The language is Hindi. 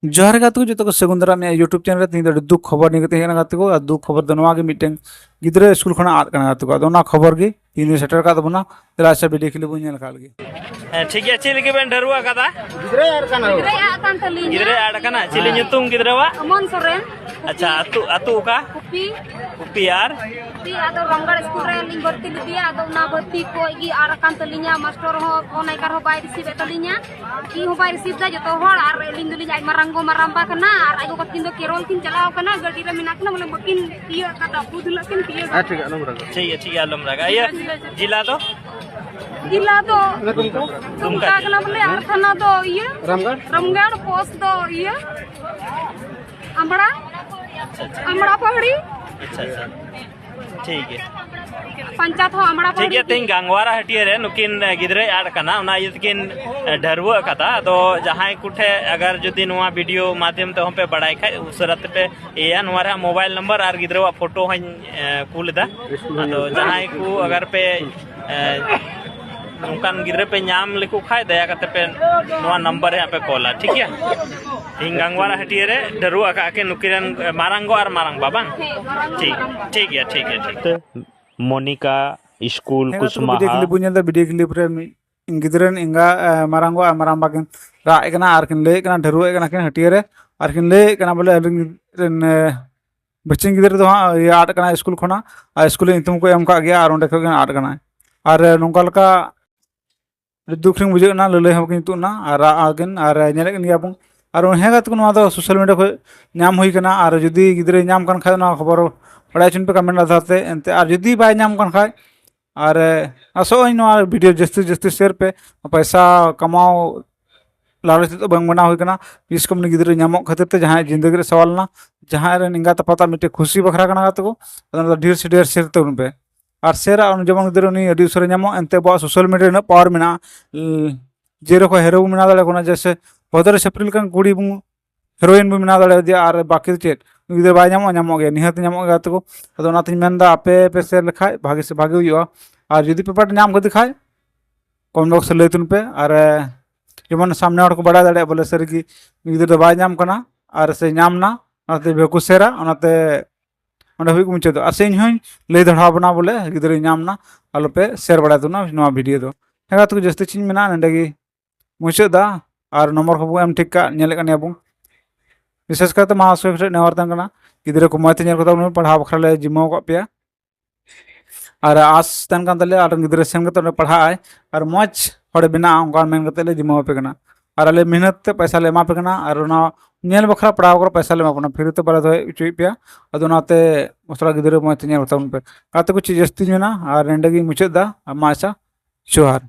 जोहार गाते को जो को सेगुंदरा में यूट्यूब चैनल रे तीन दुख खबर नहीं गते गाते को दुख खबर दो नवा के मीटिंग गिद्रे स्कूल खना आद कना गाते को अदो ना खबर गी तीन सेटर का दबना तेरा अच्छा वीडियो के लिए बुझ नेल काल गी ठीक है चिली के बेन डरुआ कदा गिद्रे यार कना गिद्रे आड़ कना चिली nyutung गिद्रेवा अमन सोरेन अच्छा अतु का कुपी उप्पी यार ती आदो रंगड़ स्कूल रे लिंग भर्ती लिया आदो ना भर्ती को गी आड़ कान तलिnya मास्टर हो फोन आइकार हो बाय रिसीव तलिnya की हो बाय रिसीव दा जतो होड़ आर लिंग दुली जाय मारंगो मारंबा कना आर आगो कतिन दो केरल किन चलाओ कना गडी रे मिना कना मतलब बकिन पिया कटा बुदला किन पिया ठीक है नंबर ठीक है आलम रगा ये जिला तो तुमका कना बोले आर थाना तो ये रामगढ़ पोस्ट तो ये अमड़ा पहाड़ी अच्छा ठीक है पंचायत हो अमड़ा ठीक है तें गांगवारा हटिया रे नुकिन गिद्रे आड़ कना उना यतकिन ढरवा कथा तो जहां कुठे अगर जुदी नुआ वीडियो माध्यम ते हम पे बड़ाई खाय उसरत पे या Nuwara mobile number are गिद्रवा photo हन कुलदा तो जहां को अगर पे उनकान गिद्रे पे नाम लिखो खाय दया करते पे नुआ नंबर है पे कॉल ठीक है हिंगांगवारा हटिया रे ढरवा का के नुकिरन मारंगो और मारंग बाबा ठीक है ठीक है मोनिका स्कूल कुसुमा वीडियो क्लिप रे गिद्रन इंगा मारंगो मारंग बाकिन रा एकना आर किन ले कना ढरवा एकना किन हटिया रे आर किन ले कना बोले रन बच्चिन गिद्र दो आड़ कना स्कूल खना स्कूल इंतुम को एम का गया और ओंडे को आड़ कना और नोंका लका दुख रिंग बुझे ना लले हम किंतु ना और आगन और नेले कन गया बं और हेगात को नवा दो सोशल मीडिया को नाम हुई कना और जुदी गिद्रे नाम कन खाय ना खबर बड़ा चुन पे कमेंट आते एंते और जुदी बाय नाम कन खाय और असो इन वीडियो जस्ती शेयर पे पैसा कमाओ लालच तो बंग बना हुई कना इस कम गिद्रे नामो खातिर ते जहां जिंदगी रे सवाल ना जहां रे निंगा पता मिटे खुशी बखरा कना गाते को अदन ढेर से ढेर शेयर ते उन पे और शेयर जमन गिद्रे उनी अडी उसरे नामो एंते बा सोशल मीडिया ना पावर मेना जेरो को हेरो मेना दाले कोना जैसे पदर सेप्रिल कन कुड़ी बु हेरोइन भी मेना दाले दिया और बाकी चेत गिद्रे बाय नामो गया निहत नामो गया तो अदो ना तिन मेनदा आपे पे शेयर लिखाय भागे से भागे हुआ और जदी पेपर नाम को दिखाय कमेंट बॉक्स ले तुन पे और जेमन सामने हड़ को बड़ा दाड़े बोले सर की गिद्रे बाय नाम कना और से नाम ना ओनाते बेकु शेरा ओनाते ओंडे हुई मुझे तो आसे इन लई दढ़ा बना बोले गिद्रे नाम ना आलो पे शेयर बड़ा तुना नवा वीडियो दो हेगा तो जस्ती चिन मेना नंडेगी मुझे दा और नंबर को एम ठीक का नेले कने बु विशेष करते महासो नेवर तंगना गिद्रे को मते नेल को पढ़ा बखरा ले जिम्मा को पे और आस तन कान तले और गिद्रे सेम के पढ़ाए और मच हड़े बिना उनका मेन कते ले जिम्मा पे कना और अले मेहनत ते पैसा ले मा पे कना और ना नेल बखरा पढ़ाव कर पैसा ले मा कना फिर तो बड़ा दो चुई पे अदोनाते मसला गिद्रे मते नेल को पे काते कुछ जस्ती मेना और नेंडगी मुचे दा माचा जोहार।